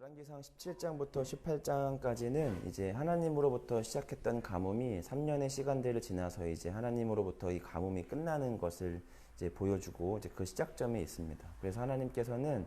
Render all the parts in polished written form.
열왕기상 17장부터 18장까지는 이제 하나님으로부터 시작했던 가뭄이 3년의 시간들을 지나서 이제 하나님으로부터 이 가뭄이 끝나는 것을 이제 보여주고 이제 그 시작점에 있습니다. 그래서 하나님께서는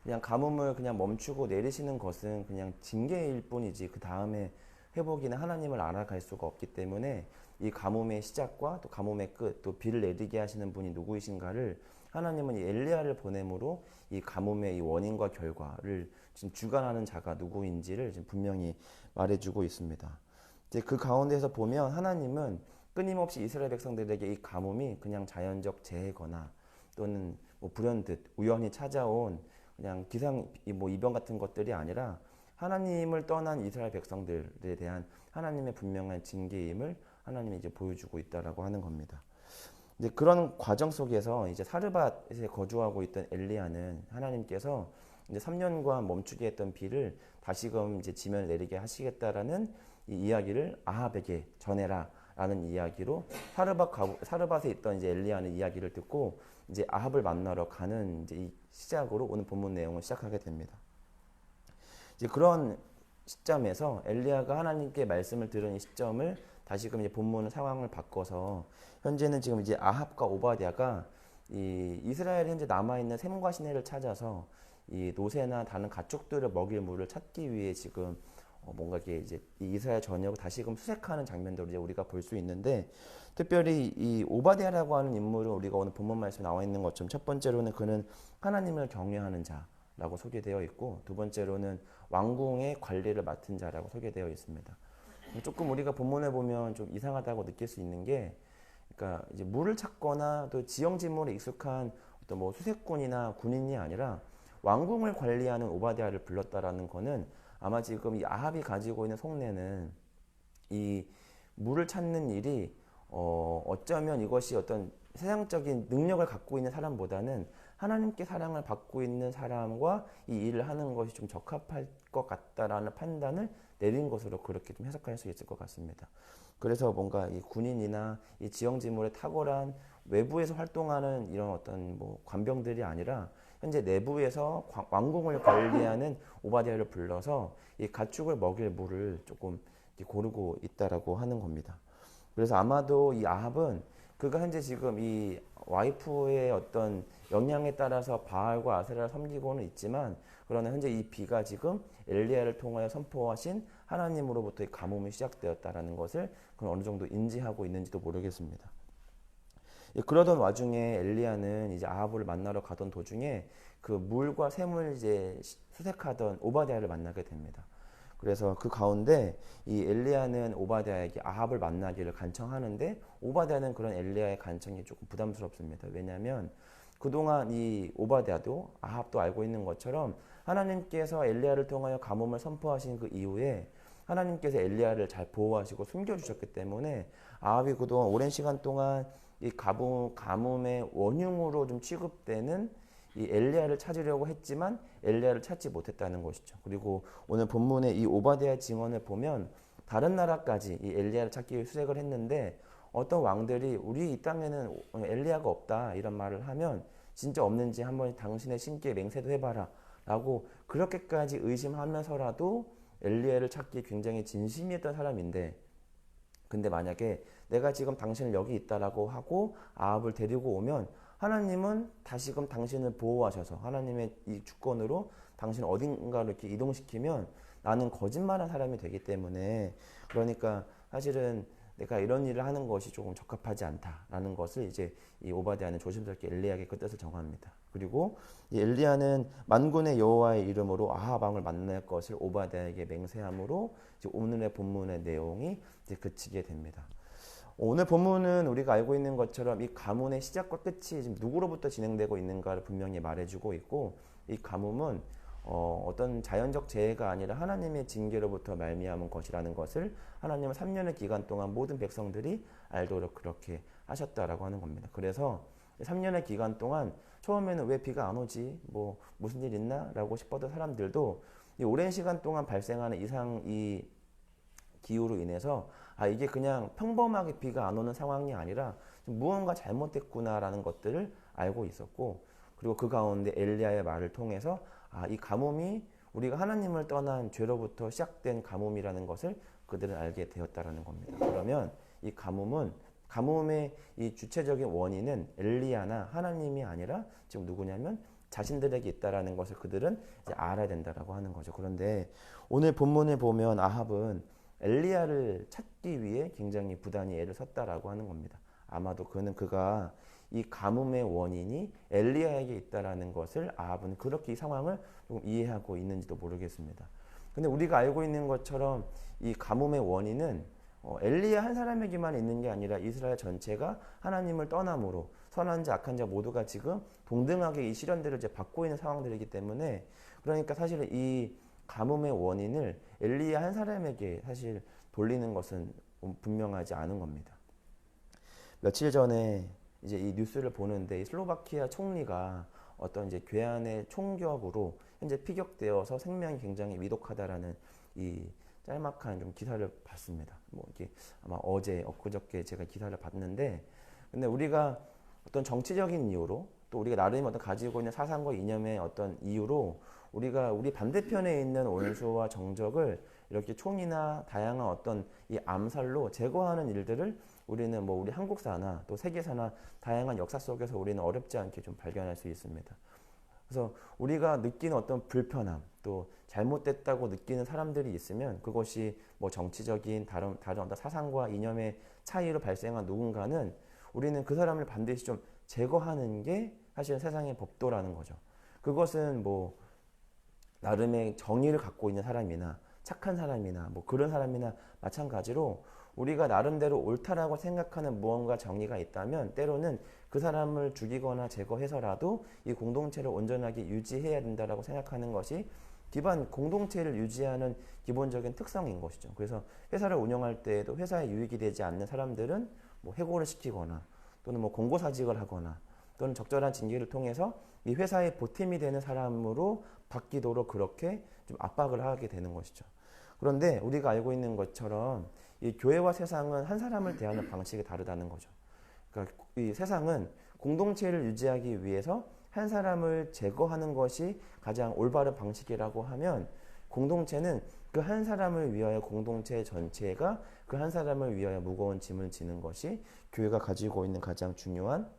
그냥 가뭄을 그냥 멈추고 내리시는 것은 그냥 징계일 뿐이지 그 다음에 회복이나 하나님을 알아갈 수가 없기 때문에 이 가뭄의 시작과 또 가뭄의 끝, 또 비를 내리게 하시는 분이 누구이신가를 하나님은 이 엘리야를 보냄으로 이 가뭄의 이 원인과 결과를 지금 주관하는 자가 누구인지를 지금 분명히 말해주고 있습니다. 이제 그 가운데서 보면 하나님은 끊임없이 이스라엘 백성들에게 이 가뭄이 그냥 자연적 재해거나 또는 뭐 불현듯 우연히 찾아온 그냥 기상 뭐 이변 같은 것들이 아니라 하나님을 떠난 이스라엘 백성들에 대한 하나님의 분명한 징계임을 하나님이 이제 보여주고 있다라고 하는 겁니다. 이제 그런 과정 속에서 이제 사르밧에 거주하고 있던 엘리야는 하나님께서 이제 3년간 멈추게 했던 비를 다시금 이제 지면에 내리게 하시겠다라는 이 이야기를 아합에게 전해라라는 이야기로 사르밧에 있던 이제 엘리야는 이야기를 듣고 이제 아합을 만나러 가는 이제 이 시작으로 오늘 본문 내용을 시작하게 됩니다. 이제 그런 시점에서 엘리야가 하나님께 말씀을 들은 이 시점을 다시금 이제 본문 상황을 바꿔서 현재는 지금 이제 아합과 오바댜가 이 이스라엘 현재 남아 있는 셈과 시내를 찾아서 이 노새나 다른 가축들을 먹일 물을 찾기 위해 지금 뭔가 이게 이제 이 이스라엘 전역을 다시금 수색하는 장면들을 이제 우리가 볼 수 있는데 특별히 이 오바댜라고 하는 인물은 우리가 오늘 본문 말씀에 나와 있는 것처럼 첫 번째로는 그는 하나님을 경외하는 자라고 소개되어 있고 두 번째로는 왕궁의 관리를 맡은 자라고 소개되어 있습니다. 조금 우리가 본문에 보면 좀 이상하다고 느낄 수 있는 게, 그러니까 이제 물을 찾거나 또 지형지물에 익숙한 어떤 뭐 수색꾼이나 군인이 아니라 왕궁을 관리하는 오바댜를 불렀다라는 거는 아마 지금 이 아합이 가지고 있는 속내는 이 물을 찾는 일이 어쩌면 이것이 어떤 세상적인 능력을 갖고 있는 사람보다는 하나님께 사랑을 받고 있는 사람과 이 일을 하는 것이 좀 적합할 것 같다라는 판단을 내린 것으로 그렇게 좀 해석할 수 있을 것 같습니다. 그래서 뭔가 이 군인이나 이 지형지물에 탁월한 외부에서 활동하는 이런 어떤 뭐 관병들이 아니라 현재 내부에서 왕궁을 관리하는 오바댜를 불러서 이 가축을 먹일 물을 조금 고르고 있다라고 하는 겁니다. 그래서 아마도 이 아합은 그가 현재 지금 이 와이프의 어떤 영향에 따라서 바알과 아세라를 섬기고는 있지만 그러나 현재 이 비가 지금 엘리야를 통하여 선포하신 하나님으로부터의 가뭄이 시작되었다라는 것을 그는 어느 정도 인지하고 있는지도 모르겠습니다. 그러던 와중에 엘리야는 이제 아합을 만나러 가던 도중에 그 물과 샘을 이제 수색하던 오바댜를 만나게 됩니다. 그래서 그 가운데 이 엘리야는 오바댜에게 아합을 만나기를 간청하는데 오바댜는 그런 엘리야의 간청이 조금 부담스럽습니다. 왜냐하면 그동안 이 오바댜도 아합도 알고 있는 것처럼 하나님께서 엘리야를 통하여 가뭄을 선포하신 그 이후에 하나님께서 엘리야를 잘 보호하시고 숨겨주셨기 때문에 아합이 그동안 오랜 시간 동안 이 가뭄의 원흉으로 좀 취급되는 이 엘리야를 찾으려고 했지만 엘리야를 찾지 못했다는 것이죠. 그리고 오늘 본문의 이 오바댜의 증언을 보면 다른 나라까지 이 엘리야를 찾기 위해 수색을 했는데 어떤 왕들이 우리 이 땅에는 엘리야가 없다 이런 말을 하면 진짜 없는지 한번 당신의 신께 맹세도 해봐라 라고 그렇게까지 의심하면서라도 엘리야를 찾기 굉장히 진심이었던 사람인데, 근데 만약에 내가 지금 당신을 여기 있다라고 하고 아합을 데리고 오면 하나님은 다시금 당신을 보호하셔서 하나님의 이 주권으로 당신을 어딘가로 이렇게 이동시키면 나는 거짓말한 사람이 되기 때문에, 그러니까 사실은 내가 이런 일을 하는 것이 조금 적합하지 않다라는 것을 이제 이 오바댜는 조심스럽게 엘리야에게 그 뜻을 정합니다. 그리고 이 엘리야는 만군의 여호와의 이름으로 아합 왕을 만날 것을 오바댜에게 맹세함으로 이제 오늘의 본문의 내용이 이제 그치게 됩니다. 오늘 본문은 우리가 알고 있는 것처럼 이 가뭄의 시작과 끝이 지금 누구로부터 진행되고 있는가를 분명히 말해주고 있고, 이 가뭄은 어떤 자연적 재해가 아니라 하나님의 징계로부터 말미암은 것이라는 것을 하나님은 3년의 기간 동안 모든 백성들이 알도록 그렇게 하셨다라고 하는 겁니다. 그래서 3년의 기간 동안 처음에는 왜 비가 안 오지? 뭐 무슨 일 있나? 라고 싶었던 사람들도 이 오랜 시간 동안 발생하는 이 기후로 인해서 이게 그냥 평범하게 비가 안 오는 상황이 아니라 무언가 잘못됐구나라는 것들을 알고 있었고, 그리고 그 가운데 엘리야의 말을 통해서 이 가뭄이 우리가 하나님을 떠난 죄로부터 시작된 가뭄이라는 것을 그들은 알게 되었다라는 겁니다. 그러면 이 가뭄의 이 주체적인 원인은 엘리야나 하나님이 아니라 지금 누구냐면 자신들에게 있다라는 것을 그들은 이제 알아야 된다라고 하는 거죠. 그런데 오늘 본문을 보면 아합은 엘리야를 찾기 위해 굉장히 부단히 애를 썼다라고 하는 겁니다. 아마도 그가 이 가뭄의 원인이 엘리야에게 있다라는 것을 아합은 그렇게 이 상황을 조금 이해하고 있는지도 모르겠습니다. 근데 우리가 알고 있는 것처럼 이 가뭄의 원인은 엘리야 한 사람에게만 있는 게 아니라 이스라엘 전체가 하나님을 떠남으로 선한 자 악한 자 모두가 지금 동등하게 이 시련들을 이제 받고 있는 상황들이기 때문에 그러니까 사실은 이 가뭄의 원인을 엘리야 한 사람에게 사실 돌리는 것은 분명하지 않은 겁니다. 며칠 전에 이제 이 뉴스를 보는데 이 슬로바키아 총리가 어떤 이제 괴한의 총격으로 현재 피격되어서 생명이 굉장히 위독하다라는 이 짤막한 좀 기사를 봤습니다. 뭐 이게 아마 엊그저께 제가 기사를 봤는데, 근데 우리가 어떤 정치적인 이유로 또 우리가 나름의 어떤 가지고 있는 사상과 이념의 어떤 이유로 우리가 우리 반대편에 있는 원수와 정적을 이렇게 총이나 다양한 어떤 이 암살로 제거하는 일들을 우리는 뭐 우리 한국사나 또 세계사나 다양한 역사 속에서 우리는 어렵지 않게 좀 발견할 수 있습니다. 그래서 우리가 느끼는 어떤 불편함 또 잘못됐다고 느끼는 사람들이 있으면 그것이 뭐 정치적인 다른 어떤 사상과 이념의 차이로 발생한 누군가는 우리는 그 사람을 반드시 좀 제거하는 게 사실은 세상의 법도라는 거죠. 그것은 뭐 나름의 정의를 갖고 있는 사람이나 착한 사람이나 뭐 그런 사람이나 마찬가지로 우리가 나름대로 옳다라고 생각하는 무언가 정의가 있다면 때로는 그 사람을 죽이거나 제거해서라도 이 공동체를 온전하게 유지해야 된다라고 생각하는 것이 기반 공동체를 유지하는 기본적인 특성인 것이죠. 그래서 회사를 운영할 때에도 회사에 유익이 되지 않는 사람들은 뭐 해고를 시키거나 또는 뭐 공고사직을 하거나 또는 적절한 징계를 통해서 이 회사의 보탬이 되는 사람으로 바뀌도록 그렇게 좀 압박을 하게 되는 것이죠. 그런데 우리가 알고 있는 것처럼 이 교회와 세상은 한 사람을 대하는 방식이 다르다는 거죠. 그러니까 이 세상은 공동체를 유지하기 위해서 한 사람을 제거하는 것이 가장 올바른 방식이라고 하면 공동체는 그 한 사람을 위하여 공동체 전체가 그 한 사람을 위하여 무거운 짐을 지는 것이 교회가 가지고 있는 가장 중요한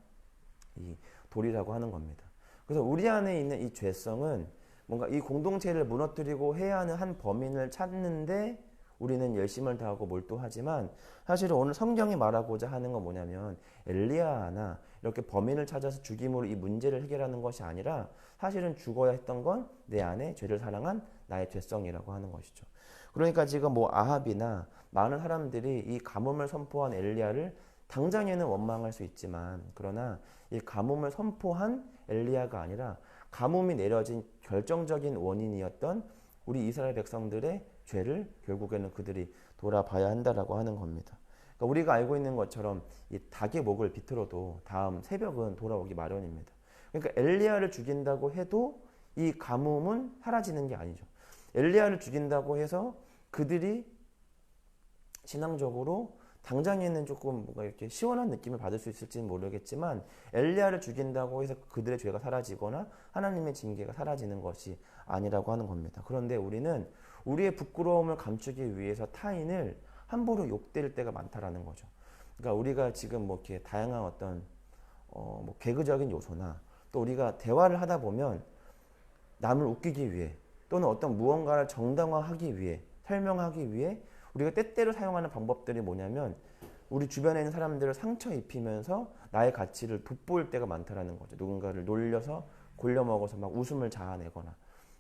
이 도리라고 하는 겁니다. 그래서 우리 안에 있는 이 죄성은 뭔가 이 공동체를 무너뜨리고 해야 하는 한 범인을 찾는데 우리는 열심을 다하고 몰두하지만 사실은 오늘 성경이 말하고자 하는 건 뭐냐면 엘리야나 이렇게 범인을 찾아서 죽임으로 이 문제를 해결하는 것이 아니라 사실은 죽어야 했던 건 내 안에 죄를 사랑한 나의 죄성이라고 하는 것이죠. 그러니까 지금 뭐 아합이나 많은 사람들이 이 가뭄을 선포한 엘리야를 당장에는 원망할 수 있지만 그러나 이 가뭄을 선포한 엘리야가 아니라 가뭄이 내려진 결정적인 원인이었던 우리 이스라엘 백성들의 죄를 결국에는 그들이 돌아봐야 한다라고 하는 겁니다. 그러니까 우리가 알고 있는 것처럼 이 닭의 목을 비틀어도 다음 새벽은 돌아오기 마련입니다. 그러니까 엘리야를 죽인다고 해도 이 가뭄은 사라지는 게 아니죠. 엘리야를 죽인다고 해서 그들이 신앙적으로 당장에는 조금 뭔가 이렇게 시원한 느낌을 받을 수 있을지는 모르겠지만 엘리야를 죽인다고 해서 그들의 죄가 사라지거나 하나님의 징계가 사라지는 것이 아니라고 하는 겁니다. 그런데 우리는 우리의 부끄러움을 감추기 위해서 타인을 함부로 욕될 때가 많다라는 거죠. 그러니까 우리가 지금 뭐 이렇게 다양한 어떤 뭐 개그적인 요소나 또 우리가 대화를 하다 보면 남을 웃기기 위해 또는 어떤 무언가를 정당화하기 위해 설명하기 위해 우리가 때때로 사용하는 방법들이 뭐냐면 우리 주변에 있는 사람들을 상처 입히면서 나의 가치를 돋보일 때가 많다라는 거죠. 누군가를 놀려서 골려먹어서 막 웃음을 자아내거나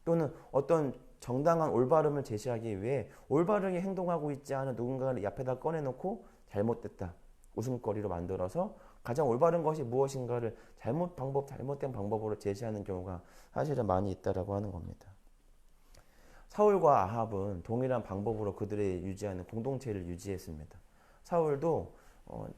또는 어떤 정당한 올바름을 제시하기 위해 올바르게 행동하고 있지 않은 누군가를 옆에다 꺼내놓고 잘못됐다 웃음거리로 만들어서 가장 올바른 것이 무엇인가를 잘못된 방법으로 제시하는 경우가 사실은 많이 있다라고 하는 겁니다. 사울과 아합은 동일한 방법으로 그들의 유지하는 공동체를 유지했습니다. 사울도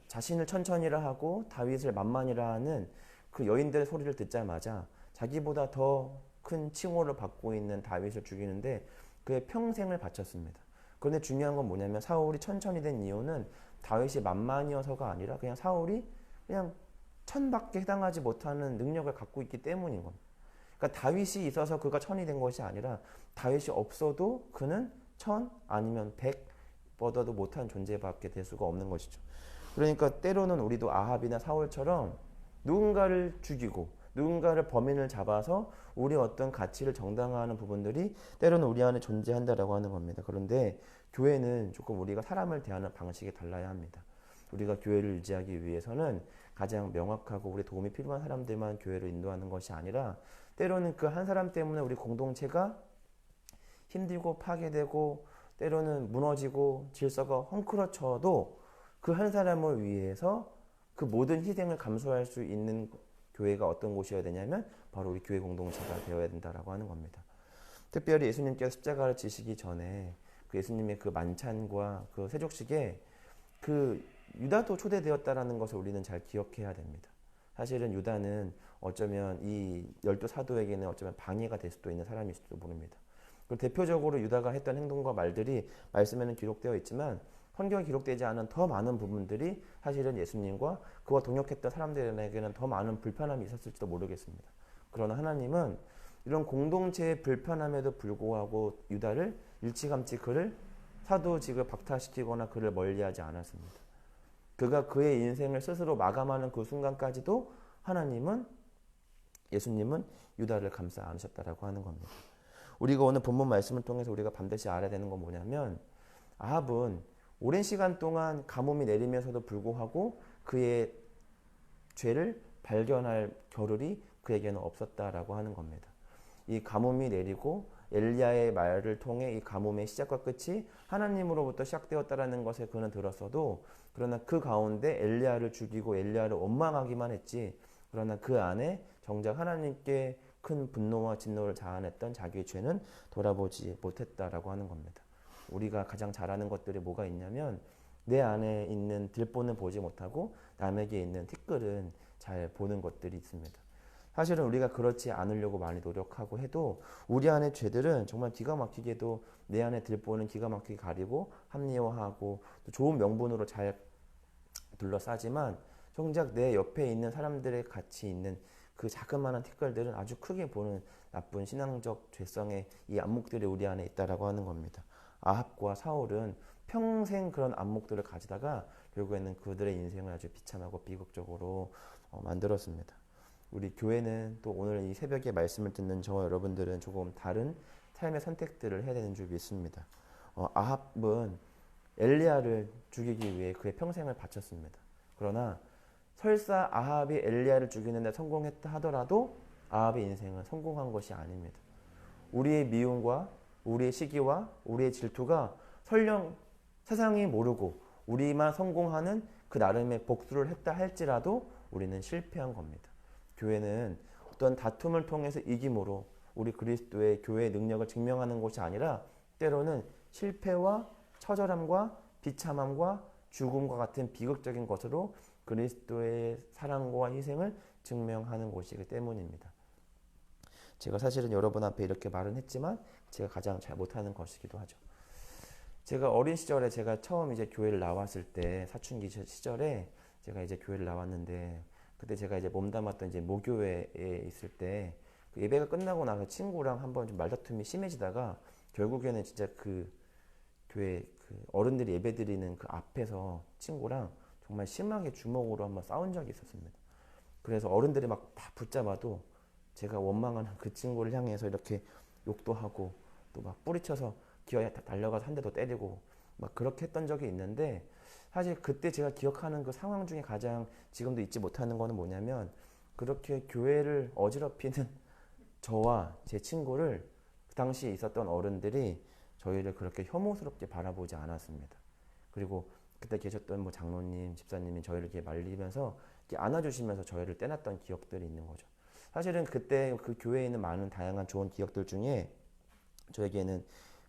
자신을 천천히라 하고 다윗을 만만이라 하는 그 여인들의 소리를 듣자마자 자기보다 더 큰 칭호를 받고 있는 다윗을 죽이는데 그의 평생을 바쳤습니다. 그런데 중요한 건 뭐냐면 사울이 천천히 된 이유는 다윗이 만만이어서가 아니라 그냥 사울이 그냥 천밖에 해당하지 못하는 능력을 갖고 있기 때문인 겁니다. 그러니까 다윗이 있어서 그가 천이 된 것이 아니라 다윗이 없어도 그는 천 아니면 백 뻗어도 못한 존재밖에 될 수가 없는 것이죠. 그러니까 때로는 우리도 아합이나 사울처럼 누군가를 죽이고 누군가를 범인을 잡아서 우리 어떤 가치를 정당화하는 부분들이 때로는 우리 안에 존재한다라고 하는 겁니다. 그런데 교회는 조금 우리가 사람을 대하는 방식이 달라야 합니다. 우리가 교회를 유지하기 위해서는 가장 명확하고 우리 도움이 필요한 사람들만 교회로 인도하는 것이 아니라 때로는 그 한 사람 때문에 우리 공동체가 힘들고 파괴되고 때로는 무너지고 질서가 헝클어져도 그 한 사람을 위해서 그 모든 희생을 감수할 수 있는 교회가 어떤 곳이어야 되냐면 바로 우리 교회 공동체가 되어야 된다라고 하는 겁니다. 특별히 예수님께서 십자가를 지시기 전에 그 예수님의 그 만찬과 그 세족식에 그 유다도 초대되었다라는 것을 우리는 잘 기억해야 됩니다. 사실은 유다는 어쩌면 이 12사도에게는 어쩌면 방해가 될 수도 있는 사람일지도 모릅니다. 그리고 대표적으로 유다가 했던 행동과 말들이 말씀에는 기록되어 있지만 성경에 기록되지 않은 더 많은 부분들이 사실은 예수님과 그와 동역했던 사람들에게는 더 많은 불편함이 있었을지도 모르겠습니다. 그러나 하나님은 이런 공동체의 불편함에도 불구하고 유다를 일찌감치 그를 사도직을 박탈시키거나 그를 멀리하지 않았습니다. 그가 그의 인생을 스스로 마감하는 그 순간까지도 예수님은 유다를 감싸 안으셨다라고 하는 겁니다. 우리가 오늘 본문 말씀을 통해서 우리가 반드시 알아야 되는 건 뭐냐면 아합은 오랜 시간 동안 가뭄이 내리면서도 불구하고 그의 죄를 발견할 겨를이 그에게는 없었다라고 하는 겁니다. 이 가뭄이 내리고 엘리야의 말을 통해 이 가뭄의 시작과 끝이 하나님으로부터 시작되었다라는 것을 그는 들었어도 그러나 그 가운데 엘리야를 죽이고 엘리야를 원망하기만 했지 그러나 그 안에 정작 하나님께 큰 분노와 진노를 자아냈던 자기의 죄는 돌아보지 못했다라고 하는 겁니다. 우리가 가장 잘하는 것들이 뭐가 있냐면 내 안에 있는 들보는 보지 못하고 남에게 있는 티끌은 잘 보는 것들이 있습니다. 사실은 우리가 그렇지 않으려고 많이 노력하고 해도 우리 안의 죄들은 정말 기가 막히게도 내 안에 들보는 기가 막히게 가리고 합리화하고 또 좋은 명분으로 잘 둘러싸지만 정작 내 옆에 있는 사람들의 같이 있는 그 자그마한 티끌들은 아주 크게 보는 나쁜 신앙적 죄성의 이 안목들이 우리 안에 있다라고 하는 겁니다. 아합과 사울은 평생 그런 안목들을 가지다가 결국에는 그들의 인생을 아주 비참하고 비극적으로 만들었습니다. 우리 교회는 또 오늘 이 새벽에 말씀을 듣는 저와 여러분들은 조금 다른 삶의 선택들을 해야 되는 줄 믿습니다. 아합은 엘리야를 죽이기 위해 그의 평생을 바쳤습니다. 그러나 설사 아합이 엘리야를 죽이는 데 성공했다 하더라도 아합의 인생은 성공한 것이 아닙니다. 우리의 미움과 우리의 시기와 우리의 질투가 설령 세상이 모르고 우리만 성공하는 그 나름의 복수를 했다 할지라도 우리는 실패한 겁니다. 교회는 어떤 다툼을 통해서 이김으로 우리 그리스도의 교회의 능력을 증명하는 것이 아니라 때로는 실패와 처절함과 비참함과 죽음과 같은 비극적인 것으로 그리스도의 사랑과 희생을 증명하는 곳이기 때문입니다. 제가 사실은 여러분 앞에 이렇게 말은 했지만 제가 가장 잘 못하는 것이기도 하죠. 제가 어린 시절에 제가 처음 이제 교회를 나왔을 때 사춘기 시절에 제가 이제 교회를 나왔는데 그때 제가 이제 몸담았던 이제 모교회에 있을 때 그 예배가 끝나고 나서 친구랑 한번 좀 말다툼이 심해지다가 결국에는 진짜 그 교회 그 어른들이 예배 드리는 그 앞에서 친구랑 정말 심하게 주먹으로 한번 싸운 적이 있었습니다. 그래서 어른들이 막 다 붙잡아도 제가 원망하는 그 친구를 향해서 이렇게 욕도 하고 또 막 뿌리쳐서 기어에 달려가서 한 대 더 때리고 막 그렇게 했던 적이 있는데 사실 그때 제가 기억하는 그 상황 중에 가장 지금도 잊지 못하는 거는 뭐냐면 그렇게 교회를 어지럽히는 저와 제 친구를 그 당시에 있었던 어른들이 저희를 그렇게 혐오스럽게 바라보지 않았습니다. 그리고 그때 계셨던 뭐 장로님, 집사님이 저희를 이렇게 말리면서 이렇게 안아주시면서 저희를 떼놨던 기억들이 있는 거죠. 사실은 그때 그 교회에 있는 많은 다양한 좋은 기억들 중에 저에게는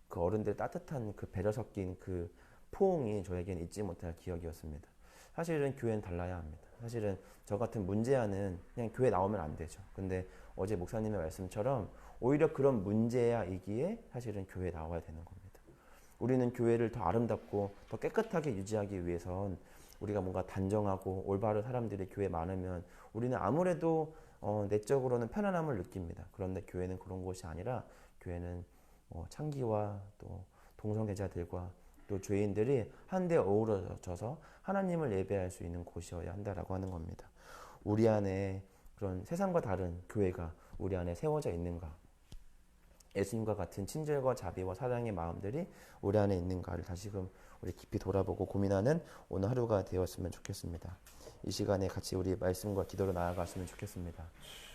그 어른들의 따뜻한 그 배려 섞인 그 포옹이 저에게는 잊지 못할 기억이었습니다. 사실은 교회는 달라야 합니다. 사실은 저 같은 문제아는 그냥 교회 나오면 안 되죠. 근데 어제 목사님의 말씀처럼 오히려 그런 문제아이기에 사실은 교회에 나와야 되는 겁니다. 우리는 교회를 더 아름답고 더 깨끗하게 유지하기 위해선 우리가 뭔가 단정하고 올바른 사람들이 교회에 많으면 우리는 아무래도 내적으로는 편안함을 느낍니다. 그런데 교회는 그런 곳이 아니라 교회는 창기와 또 동성애자들과 또 죄인들이 한데 어우러져서 하나님을 예배할 수 있는 곳이어야 한다라고 하는 겁니다. 우리 안에 그런 세상과 다른 교회가 우리 안에 세워져 있는가? 예수님과 같은 친절과 자비와 사랑의 마음들이 우리 안에 있는가를 다시금 우리 깊이 돌아보고 고민하는 오늘 하루가 되었으면 좋겠습니다. 이 시간에 같이 우리 말씀과 기도로 나아갔으면 좋겠습니다.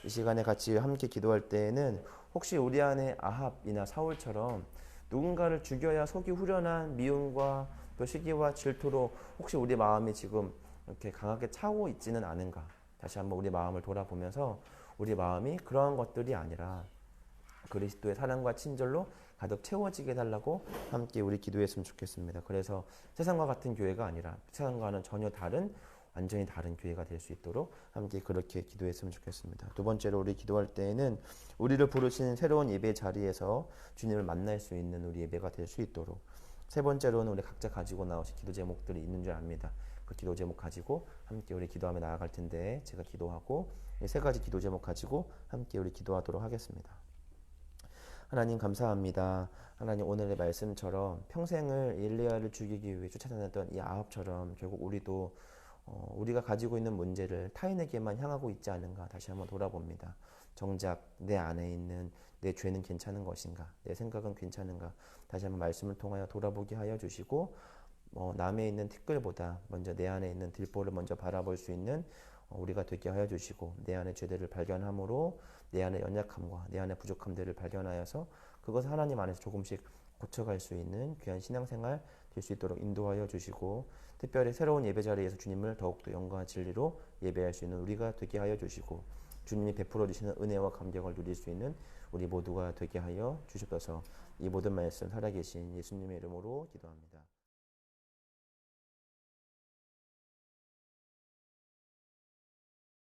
이 시간에 같이 함께 기도할 때에는 혹시 우리 안에 아합이나 사울처럼 누군가를 죽여야 속이 후련한 미움과 또 시기와 질투로 혹시 우리 마음이 지금 이렇게 강하게 차고 있지는 않은가? 다시 한번 우리 마음을 돌아보면서 우리 마음이 그러한 것들이 아니라 그리스도의 사랑과 친절로 가득 채워지게 해달라고 함께 우리 기도했으면 좋겠습니다. 그래서 세상과 같은 교회가 아니라 세상과는 전혀 다른 완전히 다른 교회가 될 수 있도록 함께 그렇게 기도했으면 좋겠습니다. 두 번째로 우리 기도할 때에는 우리를 부르신 새로운 예배 자리에서 주님을 만날 수 있는 우리 예배가 될 수 있도록, 세 번째로는 우리 각자 가지고 나오신 기도 제목들이 있는 줄 압니다. 그 기도 제목 가지고 함께 우리 기도하며 나아갈 텐데 제가 기도하고 세 가지 기도 제목 가지고 함께 우리 기도하도록 하겠습니다. 하나님 감사합니다. 하나님 오늘의 말씀처럼 평생을 엘리야를 죽이기 위해 쫓아다녔던 이 아합처럼 결국 우리도 우리가 가지고 있는 문제를 타인에게만 향하고 있지 않은가 다시 한번 돌아봅니다. 정작 내 안에 있는 내 죄는 괜찮은 것인가, 내 생각은 괜찮은가 다시 한번 말씀을 통하여 돌아보게 하여 주시고 남에 있는 티끌보다 먼저 내 안에 있는 들보를 먼저 바라볼 수 있는 우리가 되게 하여 주시고 내 안의 죄들을 발견함으로 내 안의 연약함과 내 안의 부족함들을 발견하여서 그것을 하나님 안에서 조금씩 고쳐갈 수 있는 귀한 신앙생활 될 수 있도록 인도하여 주시고 특별히 새로운 예배 자리에서 주님을 더욱더 영광과 진리로 예배할 수 있는 우리가 되게 하여 주시고 주님이 베풀어 주시는 은혜와 감격을 누릴 수 있는 우리 모두가 되게 하여 주시옵소서. 이 모든 말씀 살아계신 예수님의 이름으로 기도합니다.